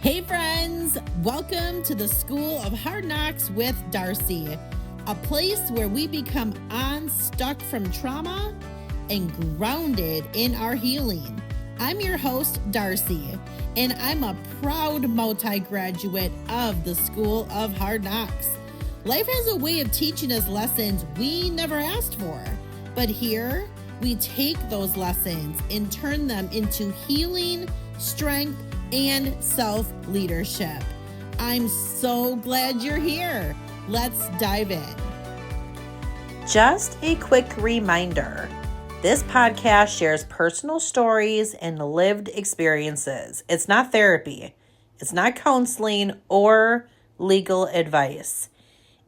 Hey friends, welcome to the School of Hard Knocks with Darcie, a place where we become unstuck from trauma and grounded in our healing. I'm your host, Darcie, and I'm a proud multi-graduate of the School of Hard Knocks. Life has a way of teaching us lessons we never asked for, but here we take those lessons and turn them into healing, strength, and self-leadership. I'm so glad you're here. Let's dive in. Just a quick reminder. This podcast shares personal stories and lived experiences. It's not therapy. It's not counseling or legal advice.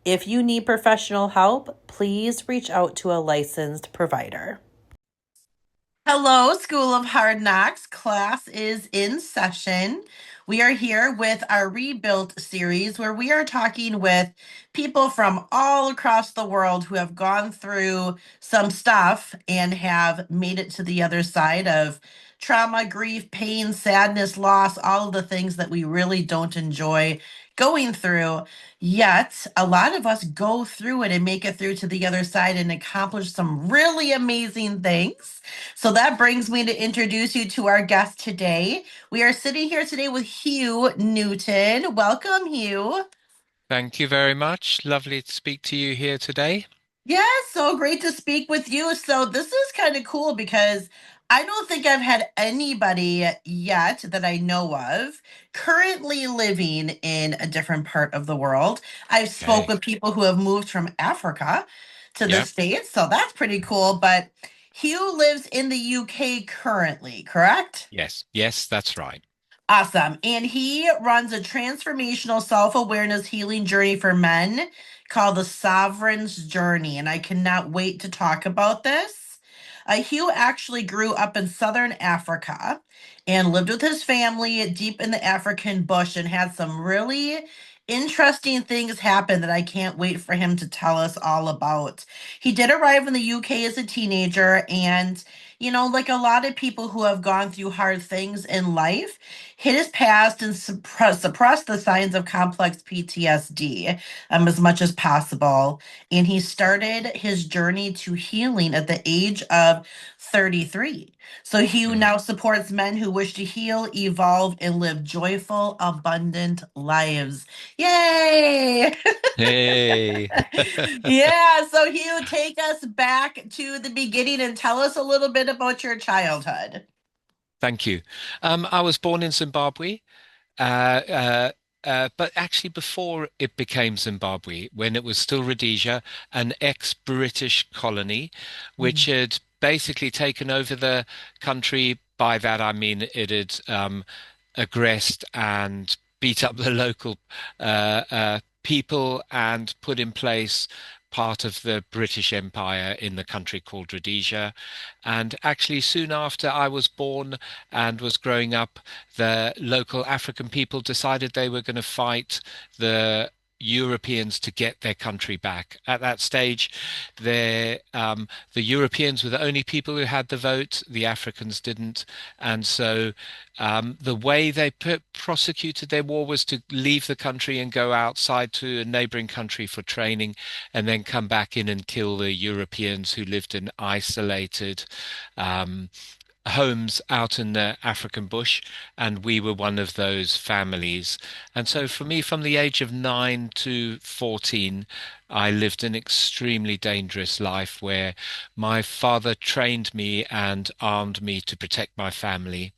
If you need professional help, please reach out to a licensed provider. Hello, School of Hard Knocks. Class is in session. We are here with our Rebuilt series where we are talking with people from all across the world who have gone through some stuff and have made it to the other side of trauma, grief, pain, sadness, loss, all of the things that we really don't enjoy going through. Yet, a lot of us go through it and make it through to the other side and accomplish some really amazing things. So that brings me to introduce you to our guest today. We are sitting here today with Hugh Newton. Welcome, Hugh. Thank you very much. Lovely to speak to you here today. Yeah, so great to speak with you. So this is kind of cool because I don't think I've had anybody yet that I know of currently living in a different part of the world. I've spoke Okay. with people who have moved from Africa to the Yeah. States, so that's pretty cool. But Hugh lives in the UK currently, correct? Yes. Yes, that's right. Awesome. And he runs a transformational self awareness healing journey for men called the Sovereign's Journey. And I cannot wait to talk about this. Hugh actually grew up in southern Africa and lived with his family deep in the African bush and had some really interesting things happen that I can't wait for him to tell us all about. He did arrive in the UK as a teenager, and like a lot of people who have gone through hard things in life, hid his past and suppressed the signs of complex PTSD as much as possible. And he started his journey to healing at the age of 33. So he Mm. now supports men who wish to heal, evolve, and live joyful, abundant lives. Yay! Hey. Yeah, so Hugh, take us back to the beginning and tell us a little bit about your childhood. Thank you. I was born in Zimbabwe, uh, uh, but actually before it became Zimbabwe, when it was still Rhodesia, an ex-British colony, which had basically taken over the country. By that I mean it had aggressed and beat up the local people and put in place part of the British Empire in the country called Rhodesia. And actually, soon after I was born and was growing up, the local African people decided they were going to fight the Europeans to get their country back. At that stage, the Europeans were the only people who had the vote. The Africans didn't, and so the way they prosecuted their war was to leave the country and go outside to a neighboring country for training, and then come back in and kill the Europeans who lived in isolated um, homes out in the African bush, and we were one of those families. And so for me, from the age of 9 to 14, I lived an extremely dangerous life where my father trained me and armed me to protect my family.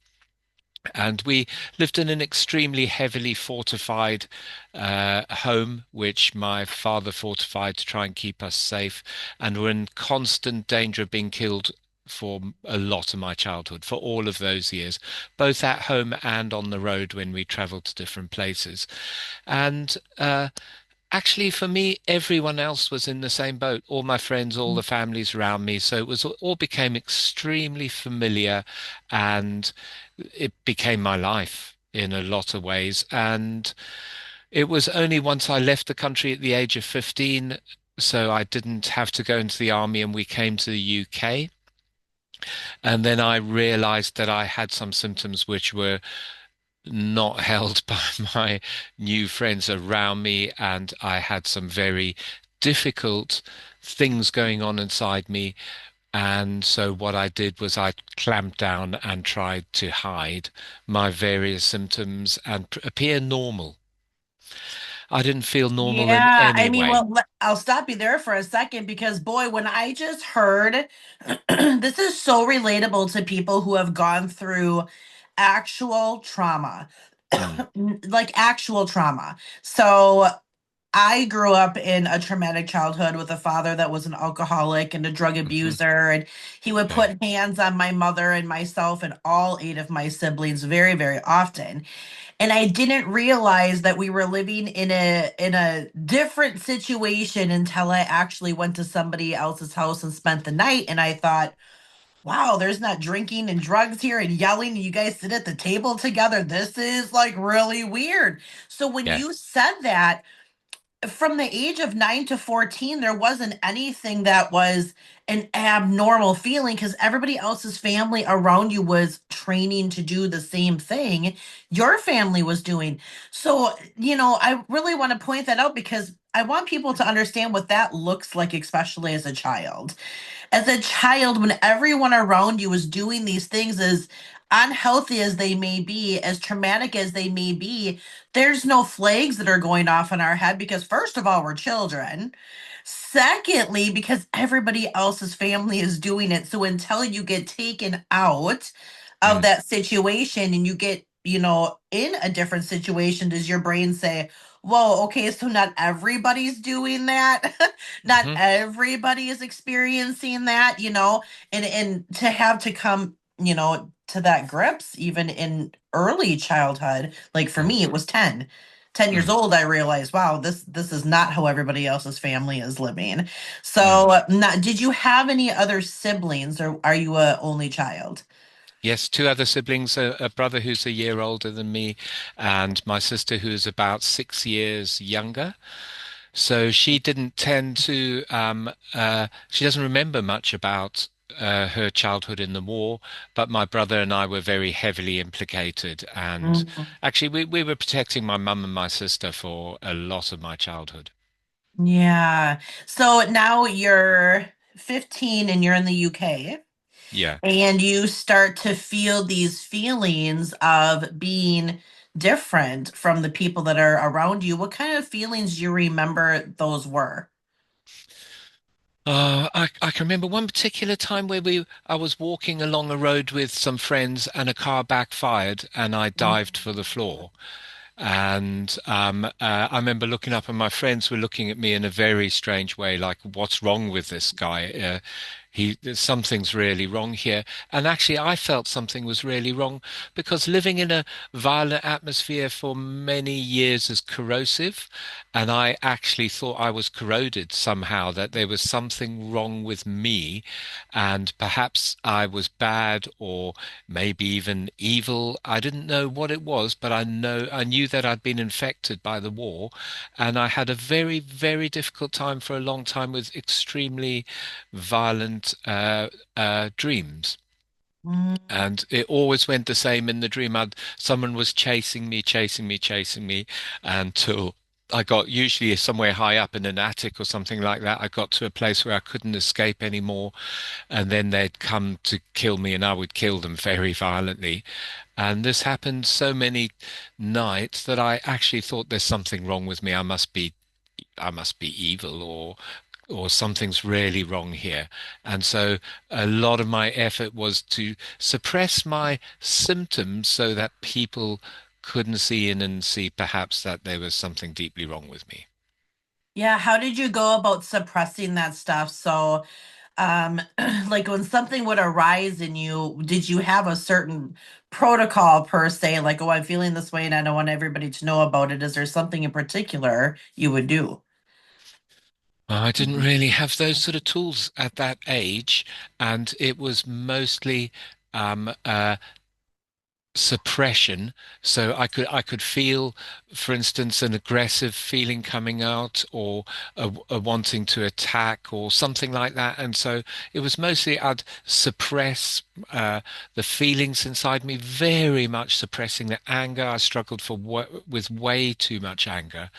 And we lived in an extremely heavily fortified home, which my father fortified to try and keep us safe, and were in constant danger of being killed for a lot of my childhood, for all of those years, both at home and on the road when we traveled to different places. And actually, for me, everyone else was in the same boat, all my friends, all the families around me. So it was all became extremely familiar, and it became my life in a lot of ways. And it was only once I left the country at the age of 15, so I didn't have to go into the army, and we came to the UK. And then I realized that I had some symptoms which were not held by my new friends around me, and I had some very difficult things going on inside me. And so what I did was I clamped down and tried to hide my various symptoms and appear normal. I didn't feel normal in Yeah, I any mean, way. well, I'll stop you there for a second because, boy, when I just heard this is so relatable to people who have gone through actual trauma, Mm, like actual trauma. So, I grew up in a traumatic childhood with a father that was an alcoholic and a drug hmm. abuser, and he would Okay. put hands on my mother and myself and all eight of my siblings very, very often. And I didn't realize that we were living in a different situation until I actually went to somebody else's house and spent the night. And I thought, wow, there's not drinking and drugs here and yelling, and you guys sit at the table together. This is like really weird. So when Yeah. you said that, from the age of 9 to 14, there wasn't anything that was an abnormal feeling because everybody else's family around you was training to do the same thing your family was doing. So, I really want to point that out because I want people to understand what that looks like, especially as a child, when everyone around you is doing these things, as unhealthy as they may be, as traumatic as they may be, there's no flags that are going off in our head because, first of all, we're children. Secondly, because everybody else's family is doing it. So until you get taken out of Mm, that situation and you get, in a different situation, does your brain say, whoa, okay, so not everybody's doing that? Not hmm. everybody is experiencing that, and to have to come, to that grips even in early childhood, like for Mm, me it was 10 years mm, old. I realized, wow, this is not how everybody else's family is living. mm. So not, did you have any other siblings, or are you a only child? Yes, two other siblings, a brother who's a year older than me, and my sister who's about 6 years younger. So she didn't tend to, she doesn't remember much about her childhood in the war, but my brother and I were very heavily implicated. And Mhm. actually, we were protecting my mum and my sister for a lot of my childhood. Yeah. So now you're 15 and you're in the UK. Yeah. And you start to feel these feelings of being different from the people that are around you. What kind of feelings do you remember those were? I can remember one particular time where I was walking along a road with some friends and a car backfired and I dived for the floor. And I remember looking up, and my friends were looking at me in a very strange way, like, "What's wrong with this guy? Something's really wrong here." And actually, I felt something was really wrong because living in a violent atmosphere for many years is corrosive, and I actually thought I was corroded somehow, that there was something wrong with me, and perhaps I was bad or maybe even evil. I didn't know what it was, but I knew that I'd been infected by the war, and I had a very, very difficult time for a long time with extremely violent dreams. Mm. And it always went the same in the dream. Someone was chasing me, chasing me, chasing me until I got, usually somewhere high up in an attic or something like that. I got to a place where I couldn't escape anymore, and then they'd come to kill me, and I would kill them very violently. And this happened so many nights that I actually thought there's something wrong with me. I must be evil, or something's really wrong here. And so a lot of my effort was to suppress my symptoms so that people couldn't see in and see perhaps that there was something deeply wrong with me. Yeah, how did you go about suppressing that stuff? So, like when something would arise in you, did you have a certain protocol per se? Like, oh, I'm feeling this way and I don't want everybody to know about it. Is there something in particular you would do? I didn't really have those sort of tools at that age, and it was mostly um, uh, suppression. So I could feel, for instance, an aggressive feeling coming out, or a wanting to attack or something like that. And so it was mostly I'd suppress the feelings inside me, very much suppressing the anger. I struggled with way too much anger,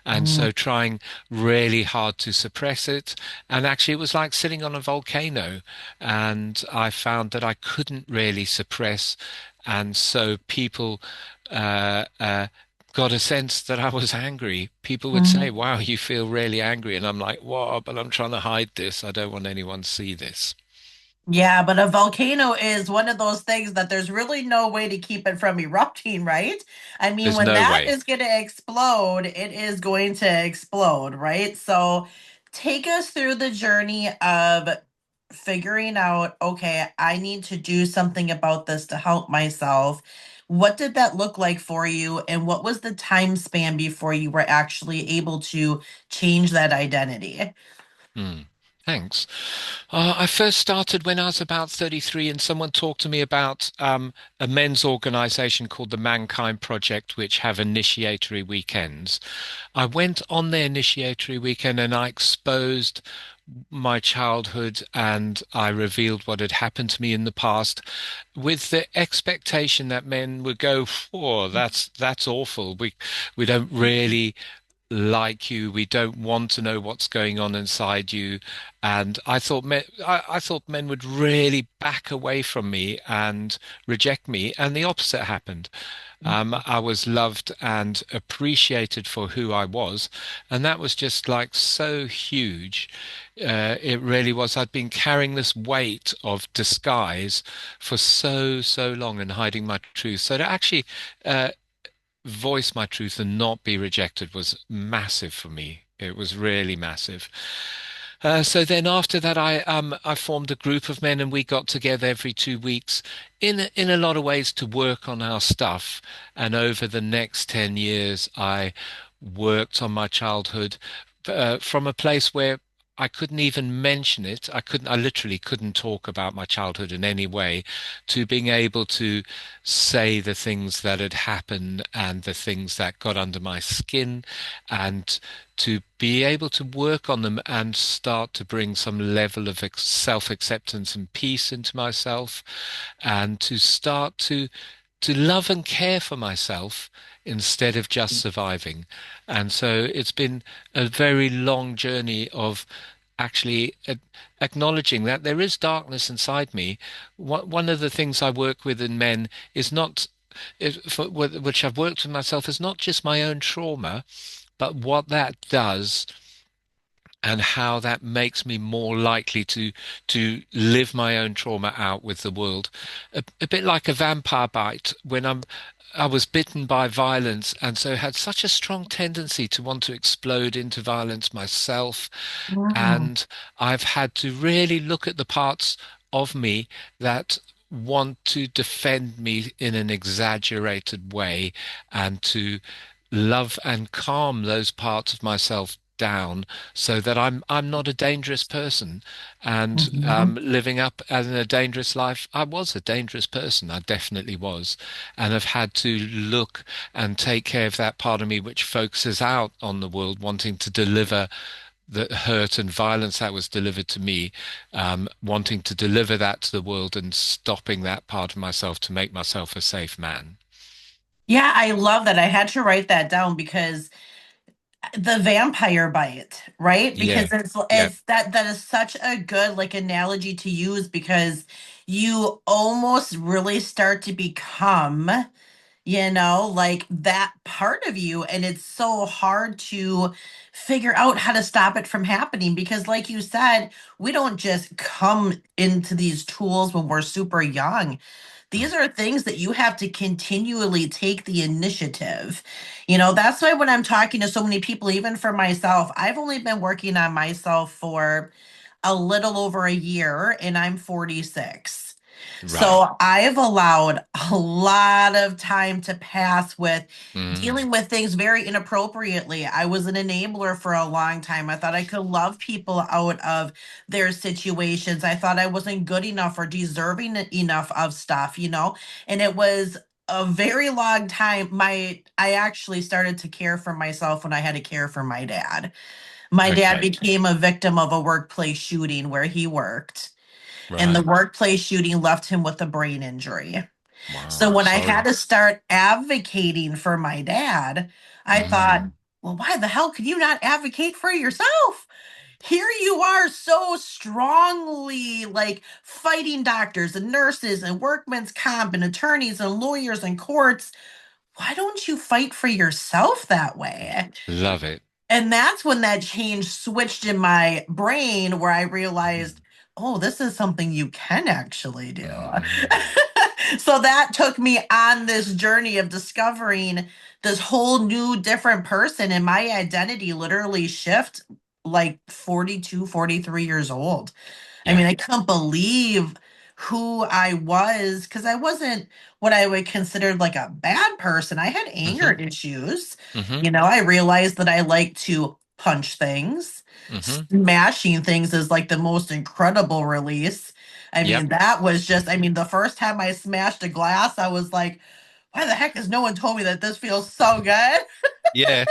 and Mm. so trying really hard to suppress it. And actually, it was like sitting on a volcano, and I found that I couldn't really suppress. And so people uh, uh, got a sense that I was angry. People would say, Mhm. "Wow, you feel really angry." And I'm like, "What? But I'm trying to hide this. I don't want anyone to see this." Yeah, but a volcano is one of those things that there's really no way to keep it from erupting, right? I mean, There's when no that way. is going to explode, it is going to explode, right? So take us through the journey of figuring out, okay, I need to do something about this to help myself. What did that look like for you? And what was the time span before you were actually able to change that identity? Hmm. Thanks. I first started when I was about 33, and someone talked to me about a men's organization called the Mankind Project, which have initiatory weekends. I went on their initiatory weekend and I exposed my childhood, and I revealed what had happened to me in the past, with the expectation that men would go, "Oh, that's awful. We don't really like you. We don't want to know what's going on inside you." And I thought men would really back away from me and reject me, and the opposite happened. I was loved and appreciated for who I was, and that was just like so huge. It really was. I'd been carrying this weight of disguise for so long, and hiding my truth. So to actually uh, voice my truth and not be rejected was massive for me. It was really massive. So then after that, I formed a group of men, and we got together every 2 weeks in a lot of ways to work on our stuff. And over the next 10 years, I worked on my childhood from a place where I couldn't even mention it. I literally couldn't talk about my childhood in any way, to being able to say the things that had happened and the things that got under my skin, and to be able to work on them and start to bring some level of self-acceptance and peace into myself, and to start to love and care for myself instead of just surviving. And so it's been a very long journey of actually acknowledging that there is darkness inside me. One of the things I work with in men is not, which I've worked with myself, is not just my own trauma, but what that does and how that makes me more likely to live my own trauma out with the world. A bit like a vampire bite. I was bitten by violence, and so had such a strong tendency to want to explode into violence myself. Mhm. And I've had to really look at the parts of me that want to defend me in an exaggerated way, and to love and calm those parts of myself down, so that I'm not a dangerous person. And Mhm. living up as in a dangerous life, I was a dangerous person. I definitely was, and I've had to look and take care of that part of me which focuses out on the world, wanting to deliver the hurt and violence that was delivered to me, wanting to deliver that to the world, and stopping that part of myself to make myself a safe man. Yeah, I love that. I had to write that down because the vampire bite, right? Yeah. Because Yeah. it's that is such a good like analogy to use because you almost really start to become, like that part of you, and it's so hard to figure out how to stop it from happening because like you said, we don't just come into these tools when we're super young. Mm. These are things that you have to continually take the initiative. That's why when I'm talking to so many people, even for myself, I've only been working on myself for a little over a year and I'm 46. Right. So I've allowed a lot of time to pass with Mm. dealing with things very inappropriately. I was an enabler for a long time. I thought I could love people out of their situations. I thought I wasn't good enough or deserving enough of stuff. And it was a very long time. I actually started to care for myself when I had to care for my dad. My dad Okay. became a victim of a workplace shooting where he worked, and the Right. workplace shooting left him with a brain injury. Wow. So I'm when I had sorry. to start advocating for my dad, I thought, Mm, well, why the hell could you not advocate for yourself? Here you are so strongly like fighting doctors and nurses and workmen's comp and attorneys and lawyers and courts. Why don't you fight for yourself that way? love it. And that's when that change switched in my brain where I realized, Mm, oh, this is something you can actually do. mm, So that took me on this journey of discovering this whole new different person, and my identity literally shift like 42, 43 years old. I yeah. mean, I couldn't believe who I was because I wasn't what I would consider like a bad person. I had anger Hmm. issues. Hmm. I realized that I like to punch things. Hmm. Smashing things is like the most incredible release. I Yep. mean, that was just, I mean, the first time I smashed a glass, I was like, why the heck has no one told me that this feels so good? Yeah.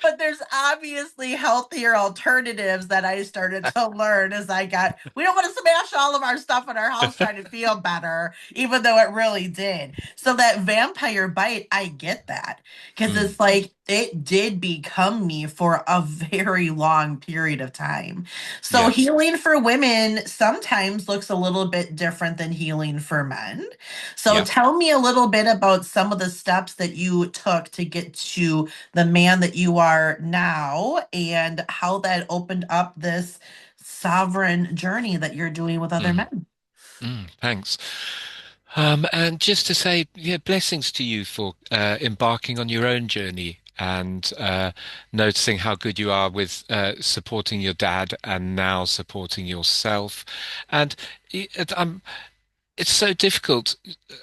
But there's obviously healthier alternatives that I started to learn as I got. We don't want to smash all of our stuff in our house trying to feel better, even though it really did. So that vampire bite, I get that because Mm, it's like it did become me for a very long period of time. So yeah. healing for women sometimes looks a little bit different than healing for men. So Yeah. tell me a little bit about some of the steps that you took to get to the man that you are now and how that opened up this sovereign journey that you're doing with other Mm, men. thanks. And just to say, yeah, blessings to you for embarking on your own journey and noticing how good you are with supporting your dad and now supporting yourself. And I'm it's so difficult.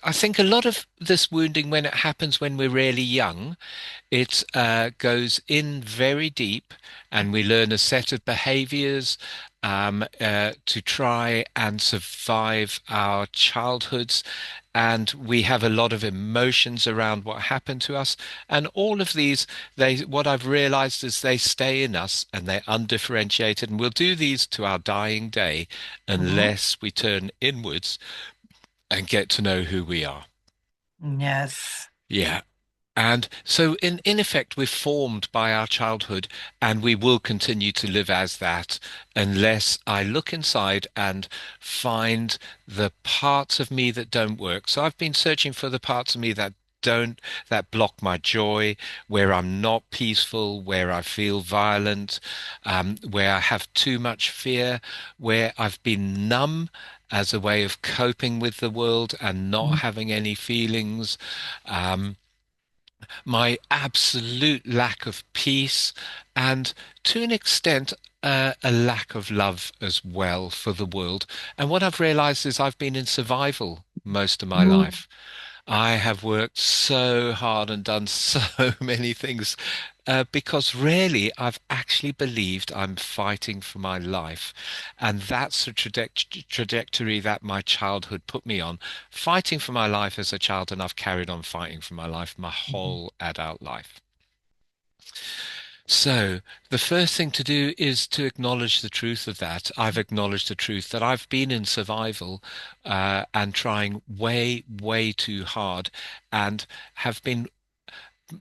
I think a lot of this wounding, when it happens when we're really young, it goes in very deep, and we learn a set of behaviors to try and survive our childhoods. And we have a lot of emotions around what happened to us. And all of these, what I've realized is they stay in us and they're undifferentiated. And we'll do these to our dying day Mhm. unless we turn inwards and get to know who we are. Yes. Yeah. And so, in effect, we're formed by our childhood, and we will continue to live as that unless I look inside and find the parts of me that don't work. So I've been searching for the parts of me that block my joy, where I'm not peaceful, where I feel violent, where I have too much fear, where I've been numb as a way of coping with the world and not having any feelings. Um, my absolute lack of peace, and to an extent, a lack of love as well for the world. And what I've realized is I've been in survival most of my Mhm. life. I have worked so hard and done so many things because really I've actually believed I'm fighting for my life. And that's the trajectory that my childhood put me on, fighting for my life as a child. And I've carried on fighting for my life my whole adult life. So, the first thing to do is to acknowledge the truth of that. I've acknowledged the truth that I've been in survival and trying way, way too hard and have been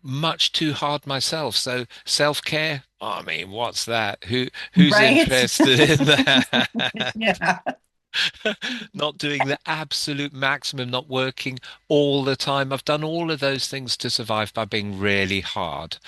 much too hard myself. So, self-care, I mean, what's that? Who's Right? interested in that? Yeah. Not doing the absolute maximum, not working all the time. I've done all of those things to survive by being really hard.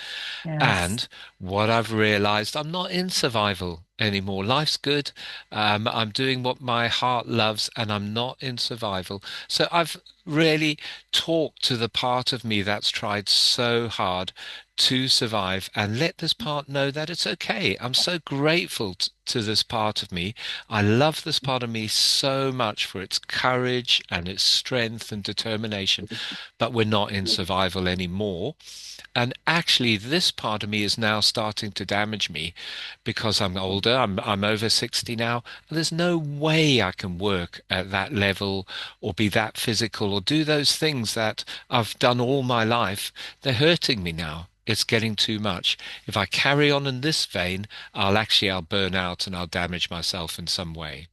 Yes. And what I've realized, I'm not in survival anymore. Life's good. I'm doing what my heart loves, and I'm not in survival. So I've really talked to the part of me that's tried so hard to survive and let this part know that it's okay. I'm so grateful to this part of me. I love this part of me so much for its courage and its strength and determination, but we're not in survival anymore. And actually, this part of me is now starting to damage me because I'm older. I'm over 60 now. There's no way I can work at that level or be that physical or do those things that I've done all my life. They're hurting me now. It's getting too much. If I carry on in this vein, I'll burn out and I'll damage myself in some way.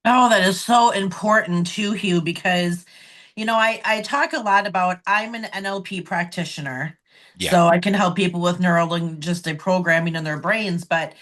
Oh, that is so important too, Hugh, because I talk a lot about I'm an NLP practitioner, Yeah. so I can help people with neurolinguistic programming in their brains, but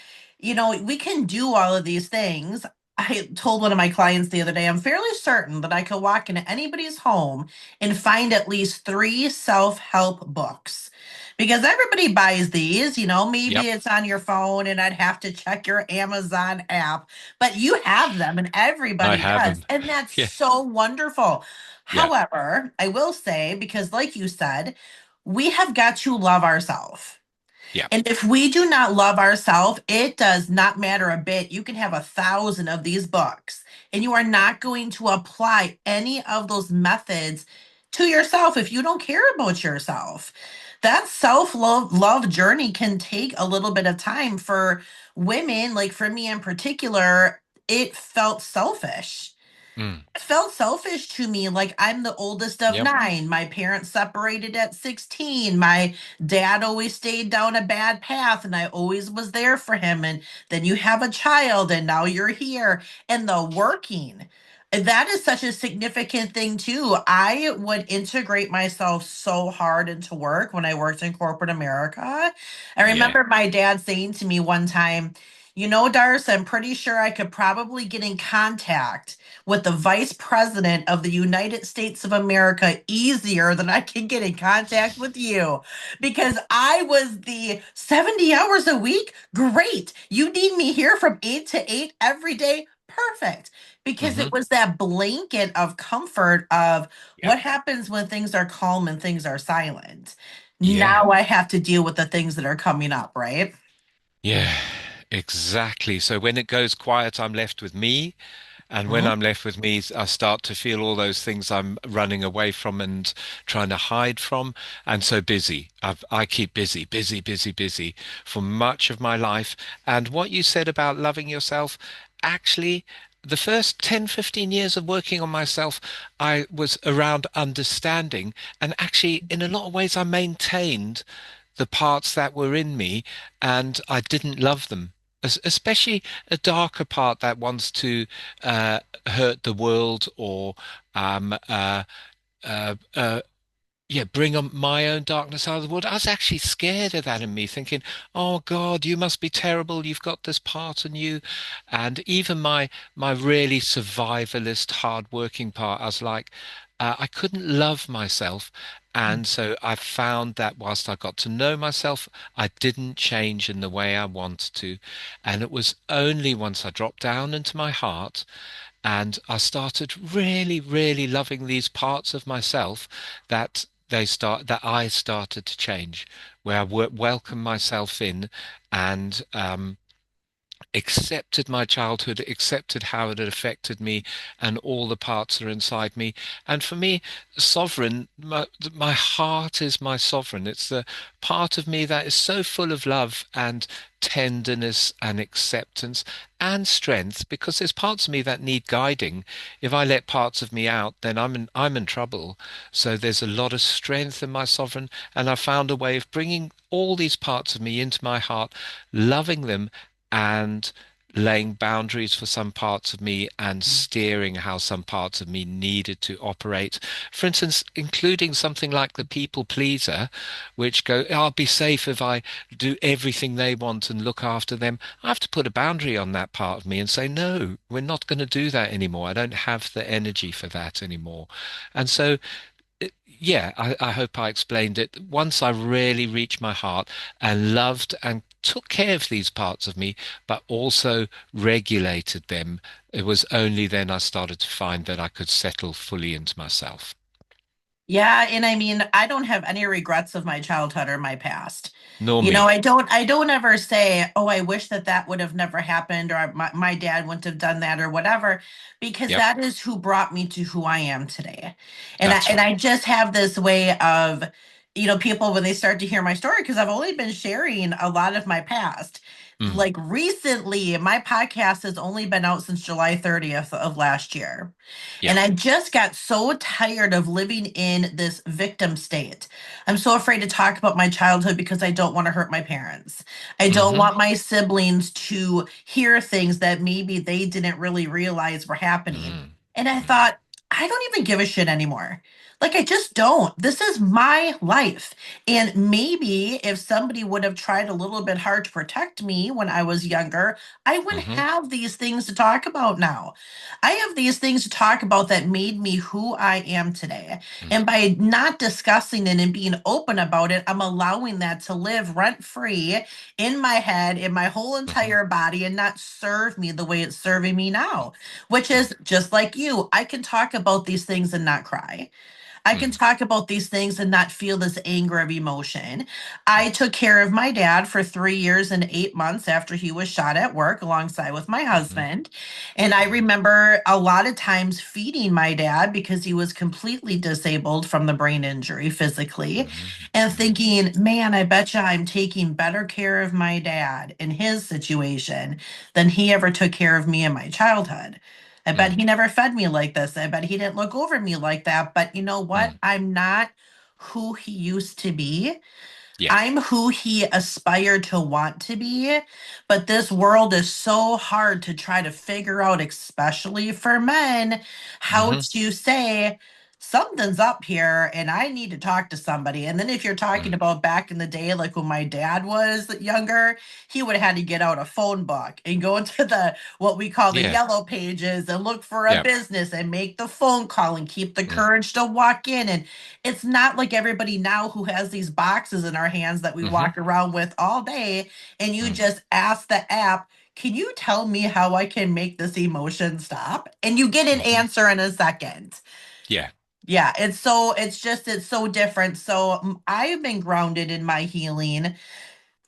we can do all of these things. I told one of my clients the other day, I'm fairly certain that I could walk into anybody's home and find at least three self-help books. Because everybody buys these, maybe Yep. it's on your phone and I'd have to check your Amazon app, but you have them and I everybody have does. them. And that's Yeah. so wonderful. Yeah. However, I will say, because like you said, we have got to love ourselves. Yeah. And if we do not love ourselves, it does not matter a bit. You can have 1,000 of these books, and you are not going to apply any of those methods to yourself if you don't care about yourself. That self love journey can take a little bit of time for women, like for me in particular. It felt selfish. Mm. It felt selfish to me. Like I'm the oldest of Yep. nine. My parents separated at 16. My dad always stayed down a bad path, and I always was there for him. And then you have a child, and now you're here. And the working. That is such a significant thing, too. I would integrate myself so hard into work when I worked in corporate America. I Yeah. remember my dad saying to me one time, Darce, I'm pretty sure I could probably get in contact with the vice president of the United States of America easier than I can get in contact with you because I was the 70 hours a week. Great. You need me here from 8 to 8 every day. Perfect. Because Hmm. it was that blanket of comfort of Yep. what happens when things are calm and things are silent. Yeah. Now I have to deal with the things that are coming up, right? Yeah, exactly. So when it goes quiet, I'm left with me. And when Mhm. I'm left with me, I start to feel all those things I'm running away from and trying to hide from. And so busy. I keep busy, busy, busy, busy for much of my life. And what you said about loving yourself, actually, the first 10, 15 years of working on myself, I was around understanding. And actually, in a lot of ways, I maintained the parts that were in me and I didn't love them. Especially a darker part that wants to hurt the world or um, uh, uh, uh, yeah, bring on my own darkness out of the world. I was actually scared of that in me, thinking, "Oh God, you must be terrible. You've got this part in you," and even my really survivalist, hard-working part, I was like, I couldn't love myself. And so I found that whilst I got to know myself, I didn't change in the way I wanted to. And it was only once I dropped down into my heart and I started really, really loving these parts of myself that I started to change, where I welcome myself in and accepted my childhood, accepted how it had affected me and all the parts that are inside me. And for me, sovereign, my heart is my sovereign. It's the part of me that is so full of love and tenderness and acceptance and strength because there's parts of me that need guiding. If I let parts of me out, then I'm in trouble. So there's a lot of strength in my sovereign, and I found a way of bringing all these parts of me into my heart, loving them and laying boundaries for some parts of me and steering how some parts of me needed to operate. For instance, including something like the people pleaser, which go, I'll be safe if I do everything they want and look after them. I have to put a boundary on that part of me and say, no, we're not going to do that anymore. I don't have the energy for that anymore. And so yeah, I hope I explained it. Once I really reached my heart and loved and took care of these parts of me, but also regulated them, it was only then I started to find that I could settle fully into myself. Yeah, and I mean, I don't have any regrets of my childhood or my past. Nor You know, me. I don't ever say, "Oh, I wish that that would have never happened," or my dad wouldn't have done that or whatever, because Yep, that is who brought me to who I am today. that's And right. I just have this way of, people when they start to hear my story, because I've only been sharing a lot of my past. Mm, Like recently, my podcast has only been out since July 30th of last year. yeah. And I just got so tired of living in this victim state. I'm so afraid to talk about my childhood because I don't want to hurt my parents. I don't Mm-hmm. want my siblings to hear things that maybe they didn't really realize were happening. Mm, And I mm, thought, I don't even give a shit anymore. Like, I just don't. This is my life. And maybe if somebody would have tried a little bit hard to protect me when I was younger, I wouldn't mm-hmm. have these things to talk about now. I have these things to talk about that made me who I am today. Mm, And by not discussing it and being open about it, I'm allowing that to live rent free in my head, in my whole mm-hmm. entire body, and not serve me the way it's serving me now, which Mm, is just like you. I can talk about these things and not cry. I can mm, talk about these things and not feel this anger of emotion. mm, I took care of my dad for 3 years and 8 months after he was shot at work alongside with my mm-hmm. husband. And I Mm-hmm. remember a lot of times feeding my dad because he was completely disabled from the brain injury physically, and Mm-hmm. thinking, man, I bet you I'm taking better care of my dad in his situation than he ever took care of me in my childhood. I bet Mm, he never fed me like this. I bet he didn't look over me like that. But you know what? mm. I'm not who he used to be. Yeah. I'm who he aspired to want to be, but this world is so hard to try to figure out, especially for men, how Mm-hmm. to say something's up here and I need to talk to somebody. And then if you're talking Mm. about back in the day, like when my dad was younger, he would have had to get out a phone book and go into the what we call the Yeah. yellow pages and look for a Yeah. business and make the phone call and keep the Mm, courage to walk in. And it's not like everybody now who has these boxes in our hands that we mm-hmm. walk around with all day, and you Mm, just ask the app, can you tell me how I can make this emotion stop? And you get an mm-hmm. answer in a second. Yeah. Yeah, it's so different. So I've been grounded in my healing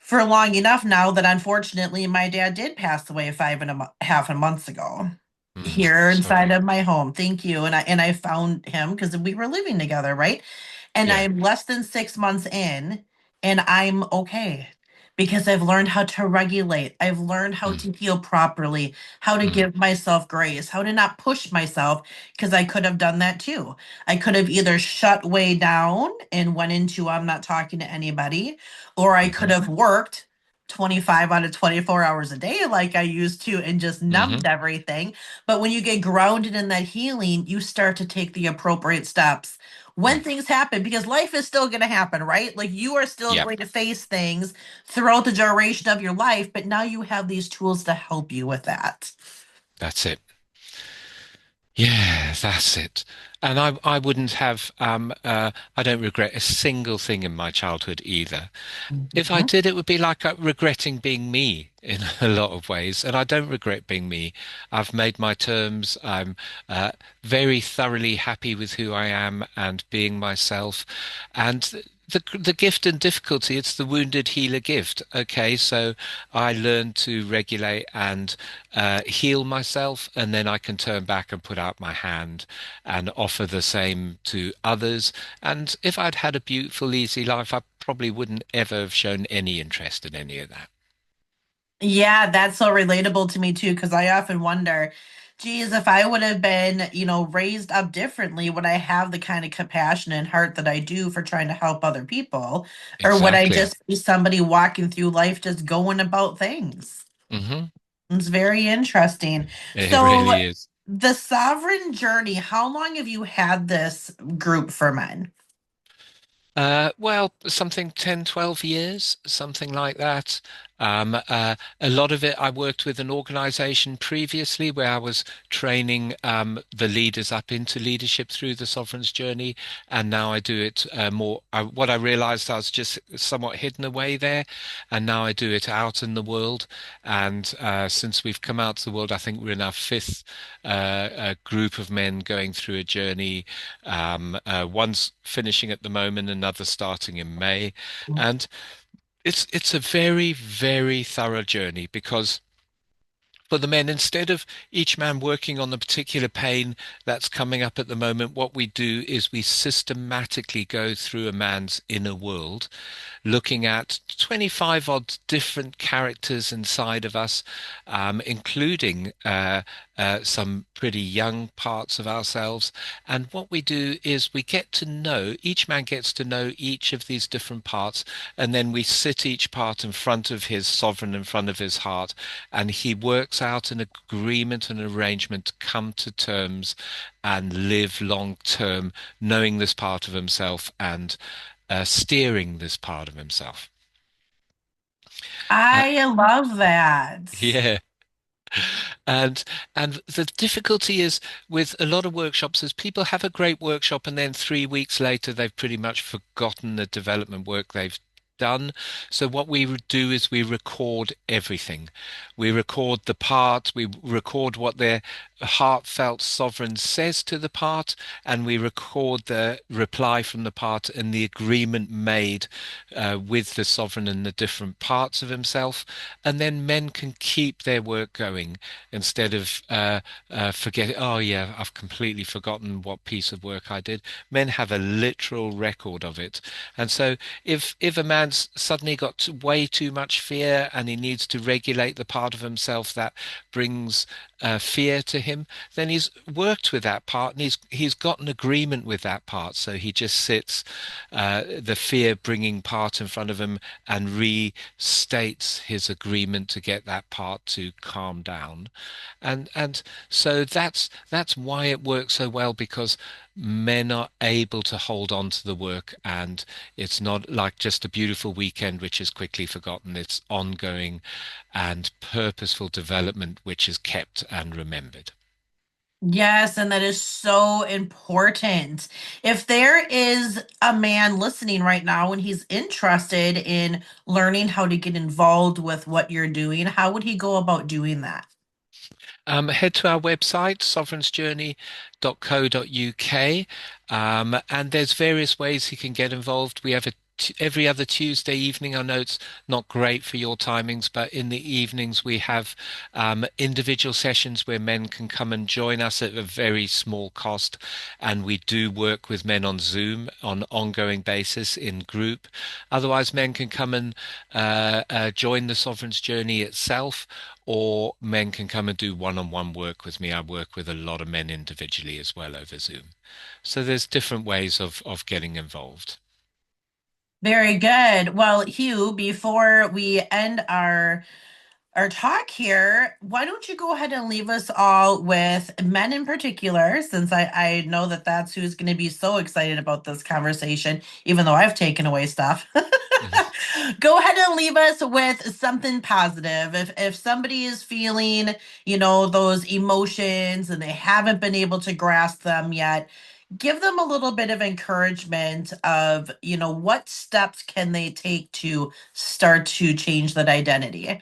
for long enough now that unfortunately my dad did pass away 5.5 months ago Mm. here inside Sorry. of my home. Thank you. And I found him because we were living together, right? And Yeah. I'm less than 6 months in, and I'm okay because I've learned how to regulate. I've learned how Mm, to heal properly, how to mm, give myself grace, how to not push myself because I could have done that too. I could have either shut way down and went into I'm not talking to anybody, or I could mm-hmm. have worked 25 out of 24 hours a day like I used to and just Mm-hmm. numbed everything. But when you get grounded in that healing, you start to take the appropriate steps when Mm. things happen because life is still going to happen, right? Like you are still Yeah. going to face things throughout the duration of your life, but now you have these tools to help you with that. That's it. Yeah, that's it. And I wouldn't have I don't regret a single thing in my childhood either. If I Mhm. did, it would be like regretting being me in a lot of ways, and I don't regret being me. I've made my terms. I'm very thoroughly happy with who I am and being myself. And the gift and difficulty, it's the wounded healer gift. Okay, so I learn to regulate and heal myself, and then I can turn back and put out my hand and offer the same to others. And if I'd had a beautiful, easy life, I probably wouldn't ever have shown any interest in any of that. Yeah, that's so relatable to me too, because I often wonder, geez, if I would have been, raised up differently, would I have the kind of compassion and heart that I do for trying to help other people? Or would I Exactly. just be somebody walking through life just going about things? Hmm. It's very interesting. It So, really is. the sovereign journey, how long have you had this group for men? Well, something 10, 12 years, something like that. A lot of it, I worked with an organization previously where I was training the leaders up into leadership through the sovereign's journey, and now I do it more. What I realized, I was just somewhat hidden away there, and now I do it out in the world. And since we've come out to the world, I think we're in our fifth group of men going through a journey. One's finishing at the moment, another starting in May, and it's a very, very thorough journey because for the men, instead of each man working on the particular pain that's coming up at the moment, what we do is we systematically go through a man's inner world, looking at 25 odd different characters inside of us, including some pretty young parts of ourselves. And what we do is we get to know, each man gets to know each of these different parts, and then we sit each part in front of his sovereign, in front of his heart, and he works out an agreement and arrangement to come to terms and live long term, knowing this part of himself and steering this part of himself. Uh, I love that. yeah. And the difficulty is with a lot of workshops is people have a great workshop and then 3 weeks later they've pretty much forgotten the development work they've done. So what we do is we record everything. We record the part, we record what their heartfelt sovereign says to the part, and we record the reply from the part and the agreement made with the sovereign and the different parts of himself. And then men can keep their work going instead of forgetting, oh yeah, I've completely forgotten what piece of work I did. Men have a literal record of it. And so if a man's suddenly got way too much fear and he needs to regulate the part of himself that brings fear to him, then he's worked with that part and he's got an agreement with that part. So he just sits the fear bringing part in front of him and restates his agreement to get that part to calm down. And so that's why it works so well, because men are able to hold on to the work, and it's not like just a beautiful weekend which is quickly forgotten. It's ongoing and purposeful development which is kept and remembered. Yes, and that is so important. If there is a man listening right now and he's interested in learning how to get involved with what you're doing, how would he go about doing that? Head to our website, sovereignsjourney.co.uk, and there's various ways you can get involved. We have every other Tuesday evening. I know it's not great for your timings, but in the evenings we have individual sessions where men can come and join us at a very small cost, and we do work with men on Zoom on an ongoing basis in group. Otherwise, men can come and join the Sovereign's Journey itself, or men can come and do one-on-one work with me. I work with a lot of men individually as well over Zoom. So there's different ways of getting involved. Very good. Well, Hugh, before we end our talk here, why don't you go ahead and leave us all with men in particular, since I know that that's who's going to be so excited about this conversation, even though I've taken away stuff. Mhm. Go ahead and leave us with something positive. If somebody is feeling, those emotions and they haven't been able to grasp them yet, give them a little bit of encouragement of, what steps can they take to start to change that identity.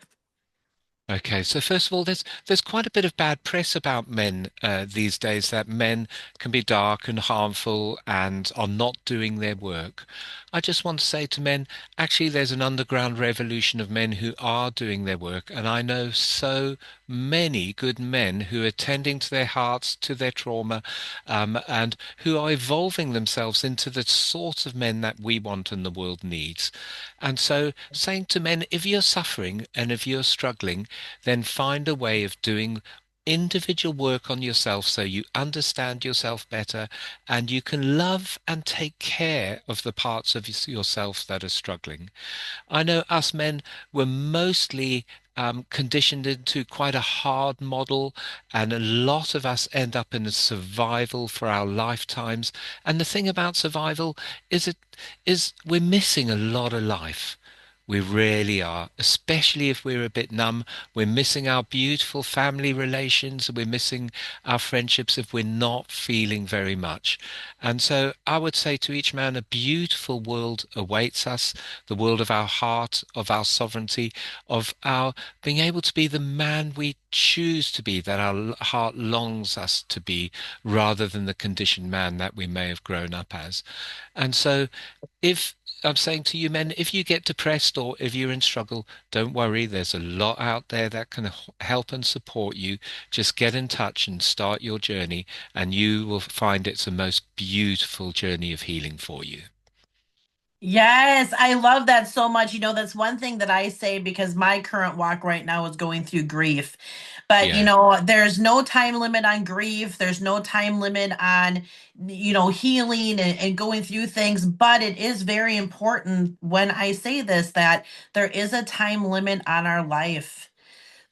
Okay, so first of all, there's quite a bit of bad press about men these days, that men can be dark and harmful and are not doing their work. I just want to say to men, actually, there's an underground revolution of men who are doing their work, and I know so many good men who are tending to their hearts, to their trauma, and who are evolving themselves into the sort of men that we want and the world needs. And so, saying to men, if you're suffering and if you're struggling, then find a way of doing individual work on yourself so you understand yourself better and you can love and take care of the parts of yourself that are struggling. I know us men were mostly conditioned into quite a hard model, and a lot of us end up in a survival for our lifetimes. And the thing about survival is we're missing a lot of life. We really are, especially if we're a bit numb. We're missing our beautiful family relations. We're missing our friendships if we're not feeling very much. And so I would say to each man, a beautiful world awaits us, the world of our heart, of our sovereignty, of our being able to be the man we choose to be, that our heart longs us to be, rather than the conditioned man that we may have grown up as. And so if I'm saying to you men, if you get depressed or if you're in struggle, don't worry. There's a lot out there that can help and support you. Just get in touch and start your journey, and you will find it's the most beautiful journey of healing for you. Yes, I love that so much. That's one thing that I say because my current walk right now is going through grief. But, Yeah. there's no time limit on grief. There's no time limit on, healing and going through things. But it is very important when I say this that there is a time limit on our life.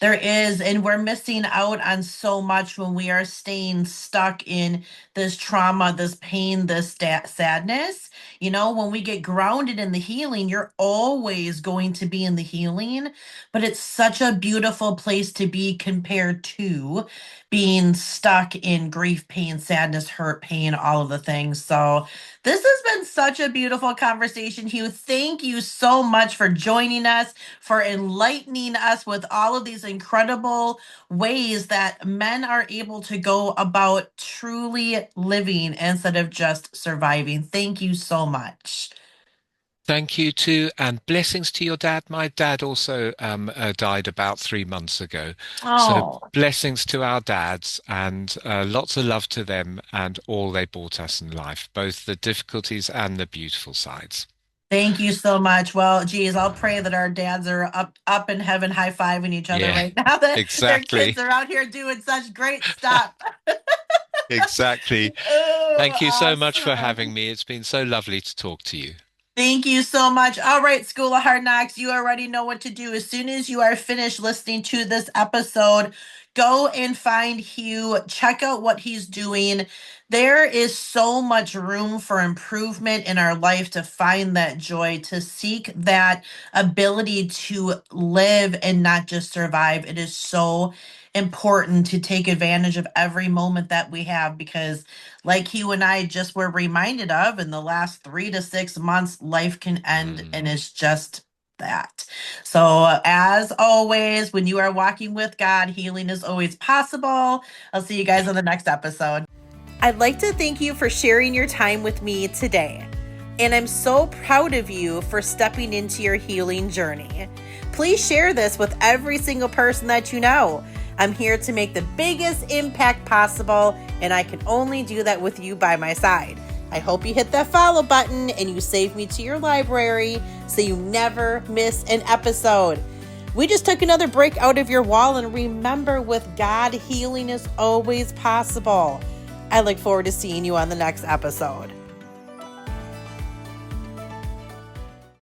There is, and we're missing out on so much when we are staying stuck in this trauma, this pain, this sadness. When we get grounded in the healing, you're always going to be in the healing, but it's such a beautiful place to be compared to being stuck in grief, pain, sadness, hurt, pain, all of the things. So, this has been such a beautiful conversation, Hugh. Thank you so much for joining us, for enlightening us with all of these incredible ways that men are able to go about truly living instead of just surviving. Thank you so much. Thank you too, and blessings to your dad. My dad also died about 3 months ago. So Oh, blessings to our dads, and lots of love to them and all they brought us in life, both the difficulties and the beautiful sides. thank you so much. Well, geez, I'll pray that our dads are up in heaven high-fiving each other Yeah, right now that their kids exactly. are out here doing such great stuff. Exactly. Oh, Thank you so much for having awesome. me. It's been so lovely to talk to you. Thank you so much. All right, School of Hard Knocks, you already know what to do. As soon as you are finished listening to this episode, go and find Hugh, check out what he's doing. There is so much room for improvement in our life to find that joy, to seek that ability to live and not just survive. It is so important to take advantage of every moment that we have because like you and I just were reminded of in the last 3 to 6 months, life can end and Mm. it's just that. So, as always, when you are walking with God, healing is always possible. I'll see you guys Yeah. on the next episode. I'd like to thank you for sharing your time with me today. And I'm so proud of you for stepping into your healing journey. Please share this with every single person that you know. I'm here to make the biggest impact possible, and I can only do that with you by my side. I hope you hit that follow button and you save me to your library so you never miss an episode. We just took another break out of your wall, and remember, with God, healing is always possible. I look forward to seeing you on the next episode.